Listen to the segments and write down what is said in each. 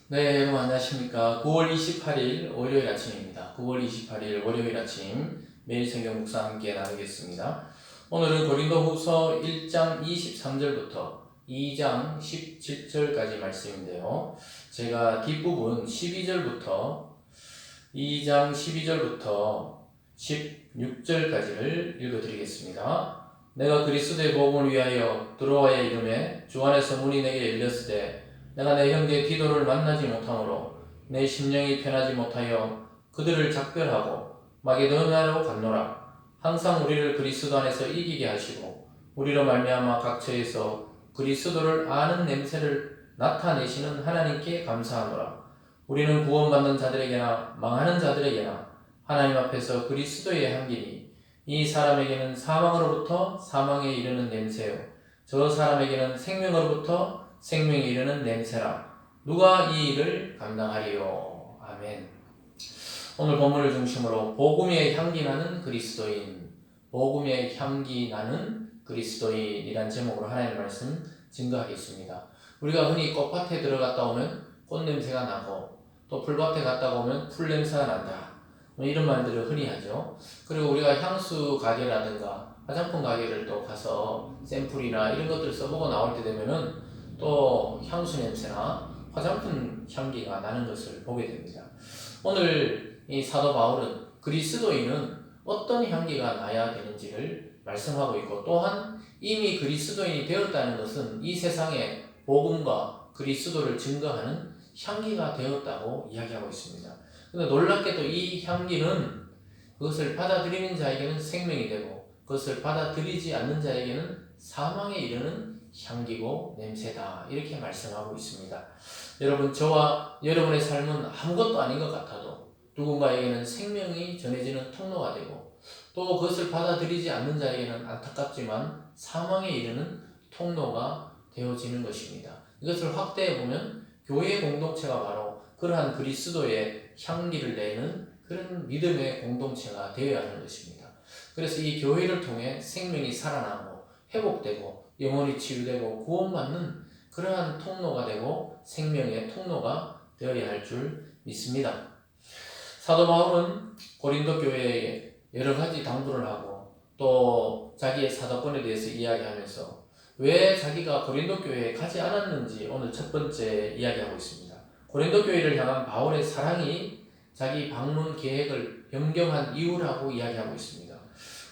네, 여러분 안녕하십니까. 9월 28일 월요일 아침입니다. 9월 28일 월요일 아침 매일 성경 묵상 함께 나누겠습니다. 오늘은 고린도후서 1장 23절부터 2장 17절까지 말씀인데요. 제가 뒷부분 2장 12절부터 16절까지를 읽어드리겠습니다. 내가 그리스도의 복음을 위하여 드로아의 이름에 주 안에서 문이 내게 열렸으되 내가 내 형제 디도를 만나지 못하므로 내 심령이 편하지 못하여 그들을 작별하고 마게도냐로 갔노라. 항상 우리를 그리스도 안에서 이기게 하시고 우리로 말미암아 각처에서 그리스도를 아는 냄새를 나타내시는 하나님께 감사하노라. 우리는 구원받는 자들에게나 망하는 자들에게나 하나님 앞에서 그리스도의 향기니 이 사람에게는 사망으로부터 사망에 이르는 냄새요 저 사람에게는 생명으로부터 생명에 이르는 냄새라. 누가 이 일을 감당하리요. 아멘. 오늘 본문을 중심으로 복음의 향기 나는 그리스도인, 복음의 향기 나는 그리스도인이란 제목으로 하나님의 말씀 증거하겠습니다. 우리가 흔히 꽃밭에 들어갔다 오면 꽃냄새가 나고 또 풀밭에 갔다 오면 풀냄새가 난다. 이런 말들을 흔히 하죠. 그리고 우리가 향수 가게라든가 화장품 가게를 또 가서 샘플이나 이런 것들을 써보고 나올 때 되면은 또 향수 냄새나 화장품 향기가 나는 것을 보게 됩니다. 오늘 이 사도 바울은 그리스도인은 어떤 향기가 나야 되는지를 말씀하고 있고 또한 이미 그리스도인이 되었다는 것은 이 세상에 복음과 그리스도를 증거하는 향기가 되었다고 이야기하고 있습니다. 그런데 놀랍게도 이 향기는 그것을 받아들이는 자에게는 생명이 되고 그것을 받아들이지 않는 자에게는 사망에 이르는 향기고 냄새다 이렇게 말씀하고 있습니다. 여러분 저와 여러분의 삶은 아무것도 아닌 것 같아도 누군가에게는 생명이 전해지는 통로가 되고 또 그것을 받아들이지 않는 자에게는 안타깝지만 사망에 이르는 통로가 되어지는 것입니다. 이것을 확대해 보면 교회 공동체가 바로 그러한 그리스도의 향기를 내는 그런 믿음의 공동체가 되어야 하는 것입니다. 그래서 이 교회를 통해 생명이 살아나고 회복되고 영혼이 치유되고 구원받는 그러한 통로가 되고 생명의 통로가 되어야 할 줄 믿습니다. 사도 바울은 고린도 교회에 여러 가지 당부를 하고 또 자기의 사도권에 대해서 이야기하면서 왜 자기가 고린도 교회에 가지 않았는지 오늘 첫 번째 이야기하고 있습니다. 고린도 교회를 향한 바울의 사랑이 자기 방문 계획을 변경한 이유라고 이야기하고 있습니다.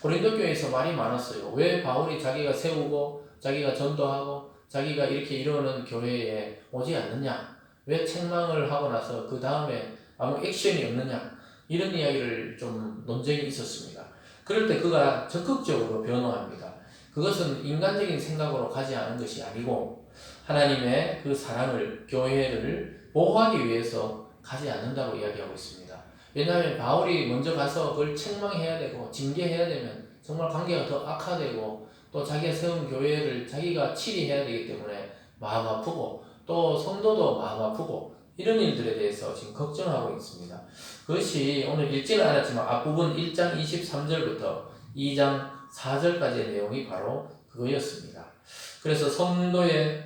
고린도 교회에서 말이 많았어요. 왜 바울이 자기가 세우고 자기가 전도하고 자기가 이렇게 이루는 교회에 오지 않느냐? 왜 책망을 하고 나서 그 다음에 아무 액션이 없느냐? 이런 이야기를 좀 논쟁이 있었습니다. 그럴 때 그가 적극적으로 변호합니다. 그것은 인간적인 생각으로 가지 않은 것이 아니고 하나님의 그 사랑을 교회를 보호하기 위해서 가지 않는다고 이야기하고 있습니다. 왜냐하면 바울이 먼저 가서 그걸 책망해야 되고 징계해야 되면 정말 관계가 더 악화되고 또 자기가 세운 교회를 자기가 치리해야 되기 때문에 마음 아프고 또 성도도 마음 아프고 이런 일들에 대해서 지금 걱정하고 있습니다. 그것이 오늘 읽지는 않았지만 앞부분 1장 23절부터 2장 4절까지의 내용이 바로 그거였습니다. 그래서 성도의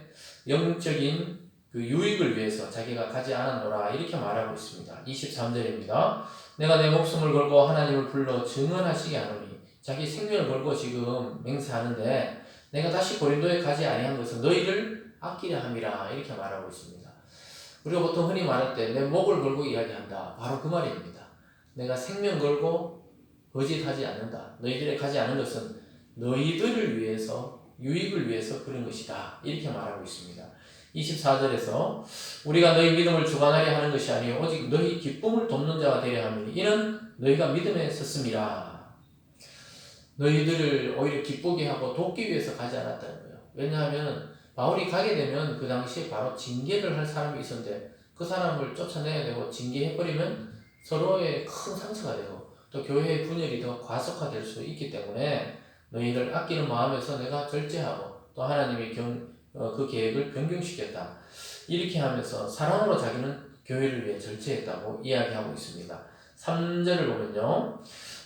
영적인 그 유익을 위해서 자기가 가지 않았노라 이렇게 말하고 있습니다. 23절입니다. 내가 내 목숨을 걸고 하나님을 불러 증언하시게 하노니 자기 생명을 걸고 지금 맹세하는데 내가 다시 고린도에 가지 아니한 것은 너희를 아끼려 함이라 이렇게 말하고 있습니다. 우리가 보통 흔히 말할 때 내 목을 걸고 이야기한다. 바로 그 말입니다. 내가 생명 걸고 거짓하지 않는다. 너희들에 가지 않은 것은 너희들을 위해서 유익을 위해서 그런 것이다. 이렇게 말하고 있습니다. 24절에서 우리가 너희 믿음을 주관하려 하는 것이 아니요 오직 너희 기쁨을 돕는 자가 되려 함이니 이는 너희가 믿음에 섰음이라. 너희들을 오히려 기쁘게 하고 돕기 위해서 가지 않았다는 거예요. 왜냐하면 바울이 가게 되면 그 당시에 바로 징계를 할 사람이 있었는데 그 사람을 쫓아내야 되고 징계해버리면 서로의 큰 상처가 되고 또 교회의 분열이 더 과속화될 수 있기 때문에 너희를 아끼는 마음에서 내가 절제하고 또 하나님이 그 계획을 변경시켰다. 이렇게 하면서 사랑으로 자기는 교회를 위해 절제했다고 이야기하고 있습니다. 3절을 보면요.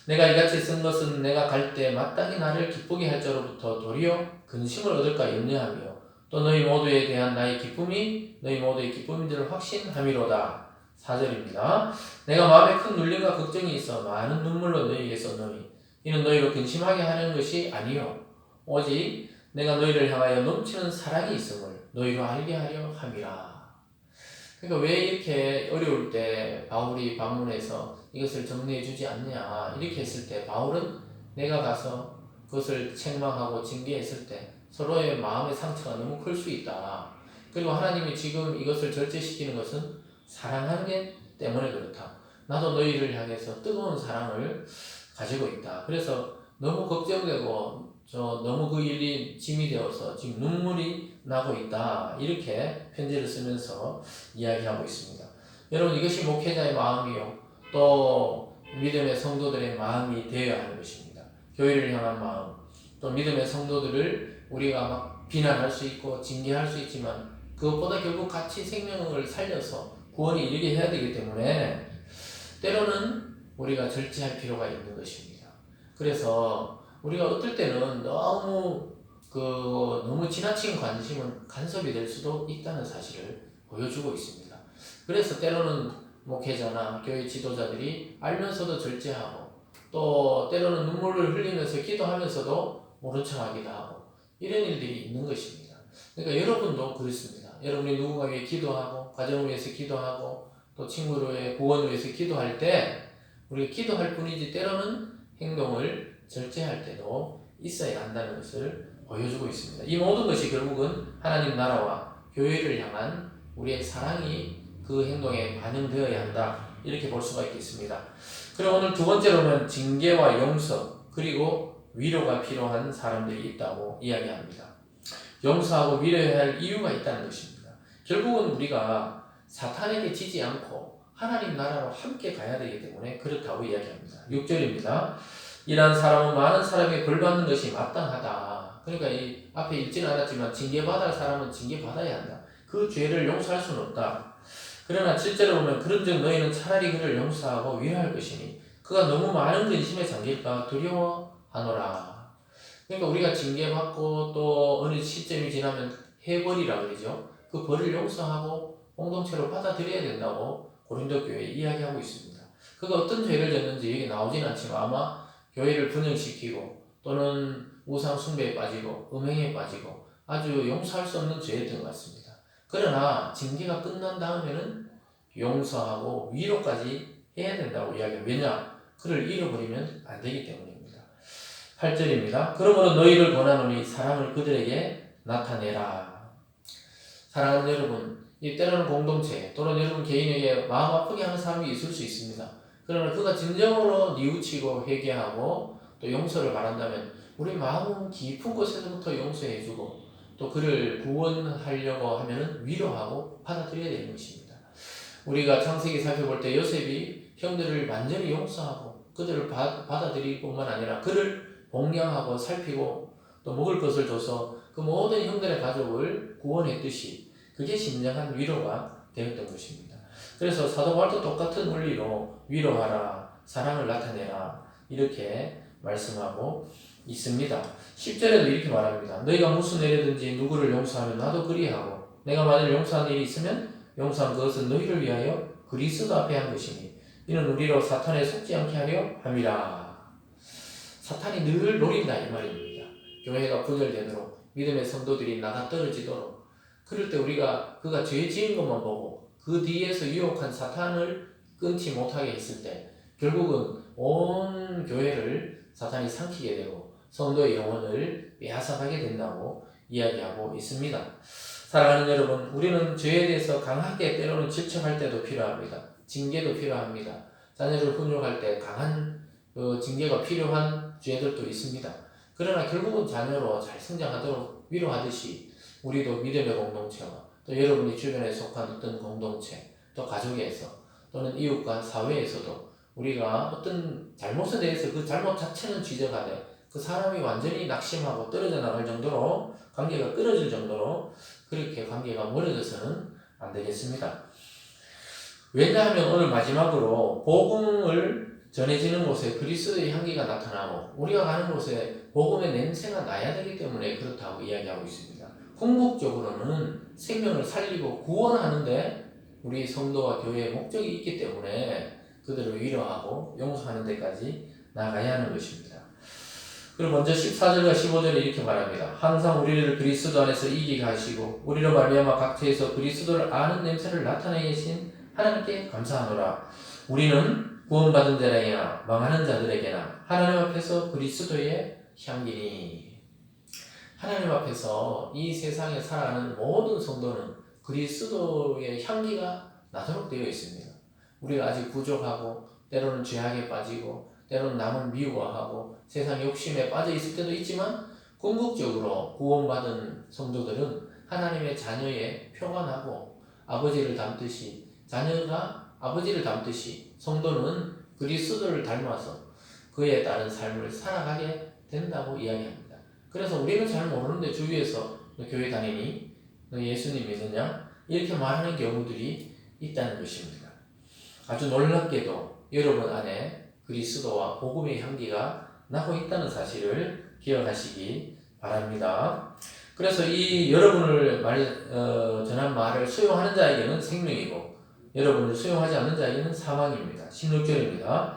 내가 이같이 쓴 것은 내가 갈 때 마땅히 나를 기쁘게 할 자로부터 도리어 근심을 얻을까 염려하며 또 너희 모두에 대한 나의 기쁨이 너희 모두의 기쁨인 줄 확신함이로다. 4절입니다. 내가 마음에 큰 눌림과 걱정이 있어 많은 눈물로 너희에게 썼노니 이는 너희로 근심하게 하는 것이 아니요 오직 내가 너희를 향하여 넘치는 사랑이 있음을 너희로 알게 하려 함이라. 그러니까 왜 이렇게 어려울 때 바울이 방문해서 이것을 정리해 주지 않냐 이렇게 했을 때 바울은 내가 가서 그것을 책망하고 징계했을 때 서로의 마음의 상처가 너무 클 수 있다. 그리고 하나님이 지금 이것을 절제시키는 것은 사랑하는 때문에 그렇다. 나도 너희를 향해서 뜨거운 사랑을 가지고 있다. 그래서 너무 걱정되고 너무 그 일이 짐이 되어서 지금 눈물이 나고 있다. 이렇게 편지를 쓰면서 이야기하고 있습니다. 여러분 이것이 목회자의 마음이요. 또 믿음의 성도들의 마음이 되어야 하는 것입니다. 교회를 향한 마음. 또 믿음의 성도들을 우리가 막 비난할 수 있고 징계할 수 있지만 그것보다 결국 같이 생명을 살려서 구원이 이르게 해야 되기 때문에 때로는 우리가 절제할 필요가 있는 것입니다. 그래서 우리가 어떨 때는 너무 지나친 관심은 간섭이 될 수도 있다는 사실을 보여주고 있습니다. 그래서 때로는 목회자나 교회 지도자들이 알면서도 절제하고 또 때로는 눈물을 흘리면서 기도하면서도 모른 척하기도 하고 이런 일들이 있는 것입니다. 그러니까 여러분도 그렇습니다. 여러분이 누군가 위해 기도하고 가정을 위해서 기도하고 또 친구를 구원을 위해서 기도할 때 우리가 기도할 뿐이지 때로는 행동을 절제할 때도 있어야 한다는 것을 보여주고 있습니다. 이 모든 것이 결국은 하나님 나라와 교회를 향한 우리의 사랑이 그 행동에 반영되어야 한다 이렇게 볼 수가 있겠습니다. 그럼 오늘 두 번째로는 징계와 용서 그리고 위로가 필요한 사람들이 있다고 이야기합니다. 용서하고 위로해야 할 이유가 있다는 것입니다. 결국은 우리가 사탄에게 지지 않고 하나님 나라로 함께 가야 되기 때문에 그렇다고 이야기합니다. 6절입니다. 이러한 사람은 많은 사람에게 벌받는 것이 마땅하다. 그러니까 이 앞에 읽지는 않았지만 징계받아야 할 사람은 징계받아야 한다. 그 죄를 용서할 수는 없다. 그러나 7절에 보면 그런즉 너희는 차라리 그를 용서하고 위로할 것이니 그가 너무 많은 근심에 잠길까 두려워하노라. 그러니까 우리가 징계받고 또 어느 시점이 지나면 해벌이라 그러죠. 그 벌을 용서하고 공동체로 받아들여야 된다고 고린도 교회에 이야기하고 있습니다. 그가 어떤 죄를 졌는지 여기 나오진 않지만 아마 교회를 분열시키고 또는 우상 숭배에 빠지고 음행에 빠지고 아주 용서할 수 없는 죄였던 것 같습니다. 그러나 징계가 끝난 다음에는 용서하고 위로까지 해야 된다고 이야기해요. 왜냐? 그를 잃어버리면 안 되기 때문입니다. 8절입니다. 그러므로 너희를 권하노니 사랑을 그들에게 나타내라. 사랑하는 여러분, 이 때로는 공동체 또는 여러분 개인에게 마음 아프게 하는 사람이 있을 수 있습니다. 그러나 그가 진정으로 뉘우치고 회개하고 또 용서를 바란다면 우리 마음 깊은 곳에서부터 용서해주고 또 그를 구원하려고 하면 위로하고 받아들여야 되는 것입니다. 우리가 창세기 살펴볼 때 요셉이 형들을 완전히 용서하고 그들을 받아들일 뿐만 아니라 그를 복양하고 살피고 또 먹을 것을 줘서 그 모든 형들의 가족을 구원했듯이 그게 진정한 위로가 되었던 것입니다. 그래서 사도 바울도 똑같은 원리로 위로하라, 사랑을 나타내라 이렇게 말씀하고 있습니다. 10절에도 이렇게 말합니다. 너희가 무슨 일이든지 누구를 용서하면 나도 그리하고 내가 만일 용서한 일이 있으면 용서한 그것은 너희를 위하여 그리스도 앞에 한 것이니 이는 우리로 사탄에 속지 않게 하려 함이라. 사탄이 늘 노린다 이 말입니다. 교회가 분열되도록 믿음의 성도들이 나가 떨어지도록 그럴 때 우리가 그가 죄 지은 것만 보고 그 뒤에서 유혹한 사탄을 끊지 못하게 했을 때 결국은 온 교회를 사탄이 삼키게 되고 성도의 영혼을 빼앗아가게 된다고 이야기하고 있습니다. 사랑하는 여러분, 우리는 죄에 대해서 강하게 때로는 질책할 때도 필요합니다. 징계도 필요합니다. 자녀를 훈육할 때 강한 징계가 필요한 죄들도 있습니다. 그러나 결국은 자녀로 잘 성장하도록 위로하듯이 우리도 믿음의 공동체와 또 여러분이 주변에 속한 어떤 공동체 또 가족에서 또는 이웃과 사회에서도 우리가 어떤 잘못에 대해서 그 잘못 자체는 지적하되 그 사람이 완전히 낙심하고 떨어져 나갈 정도로 관계가 끊어질 정도로 그렇게 관계가 멀어져서는 안 되겠습니다. 왜냐하면 오늘 마지막으로 복음을 전해지는 곳에 그리스도의 향기가 나타나고 우리가 가는 곳에 복음의 냄새가 나야 되기 때문에 그렇다고 이야기하고 있습니다. 궁극적으로는 생명을 살리고 구원하는데 우리 성도와 교회의 목적이 있기 때문에 그들을 위로하고 용서하는 데까지 나가야 하는 것입니다. 그리고 먼저 14절과 15절에 이렇게 말합니다. 항상 우리를 그리스도 안에서 이기게 하시고 우리로 말미암아 각처에서 그리스도를 아는 냄새를 나타내게 계신 하나님께 감사하노라. 우리는 구원받은 자에게나 망하는 자들에게나 하나님 앞에서 그리스도의 향기니. 하나님 앞에서 이 세상에 살아가는 모든 성도는 그리스도의 향기가 나도록 되어 있습니다. 우리가 아직 부족하고 때로는 죄악에 빠지고 때로는 남을 미워하고 세상 욕심에 빠져 있을 때도 있지만 궁극적으로 구원받은 성도들은 하나님의 자녀의 표관하고 아버지를 닮듯이 자녀가 아버지를 닮듯이 성도는 그리스도를 닮아서 그에 따른 삶을 살아가게 된다고 이야기합니다. 그래서 우리는 잘 모르는데 주위에서 너 교회 다니니? 너 예수님 믿느냐? 이렇게 말하는 경우들이 있다는 것입니다. 아주 놀랍게도 여러분 안에 그리스도와 복음의 향기가 나고 있다는 사실을 기억하시기 바랍니다. 그래서 이 여러분을 전한 말을 수용하는 자에게는 생명이고 여러분을 수용하지 않는 자에게는 사망입니다. 16절입니다.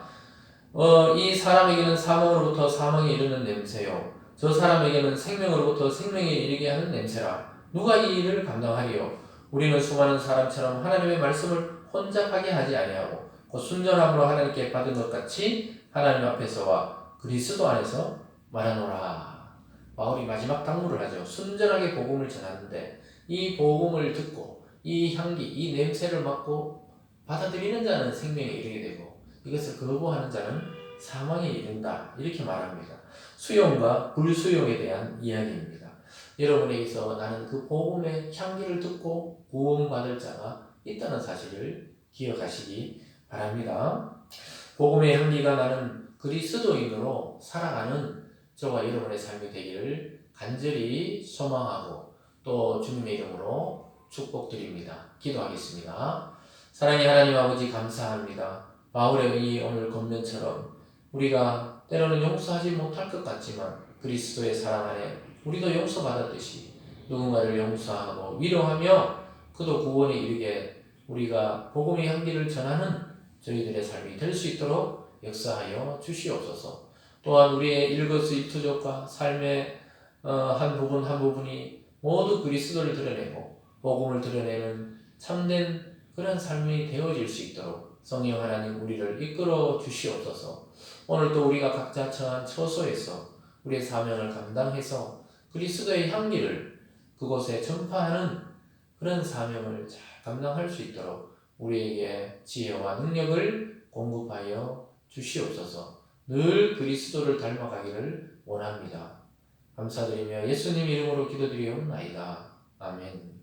이 사람에게는 사망으로부터 사망에 이르는 냄새요 저 사람에게는 생명으로부터 생명에 이르게 하는 냄새라. 누가 이 일을 감당하리요? 우리는 수많은 사람처럼 하나님의 말씀을 혼잡하게 하지 아니하고 곧 순전함으로 하나님께 받은 것 같이 하나님 앞에서와 그리스도 안에서 말하노라. 바울이 마지막 당부를 하죠. 순전하게 복음을 전하는데 이 복음을 듣고 이 향기, 이 냄새를 맡고 받아들이는 자는 생명에 이르게 되고 이것을 거부하는 자는 사망에 이른다. 이렇게 말합니다. 수용과 불수용에 대한 이야기입니다. 여러분에게서 나는 그 복음의 향기를 듣고 구원받을 자가 있다는 사실을 기억하시기 바랍니다. 복음의 향기가 나는 그리스도인으로 살아가는 저와 여러분의 삶이 되기를 간절히 소망하고 또 주님의 이름으로 축복드립니다. 기도하겠습니다. 사랑의 하나님 아버지 감사합니다. 바울의 이 오늘 권면처럼 우리가 때로는 용서하지 못할 것 같지만 그리스도의 사랑 안에 우리도 용서받았듯이 누군가를 용서하고 위로하며 그도 구원에 이르게 우리가 복음의 향기를 전하는 저희들의 삶이 될 수 있도록 역사하여 주시옵소서. 또한 우리의 일거수일투족과 삶의 한 부분 한 부분이 모두 그리스도를 드러내고 복음을 드러내는 참된 그런 삶이 되어질 수 있도록 성령 하나님 우리를 이끌어 주시옵소서. 오늘도 우리가 각자 처한 처소에서 우리의 사명을 감당해서 그리스도의 향기를 그곳에 전파하는 그런 사명을 잘 감당할 수 있도록 우리에게 지혜와 능력을 공급하여 주시옵소서. 늘 그리스도를 닮아가기를 원합니다. 감사드리며 예수님 이름으로 기도드리옵나이다. 아멘.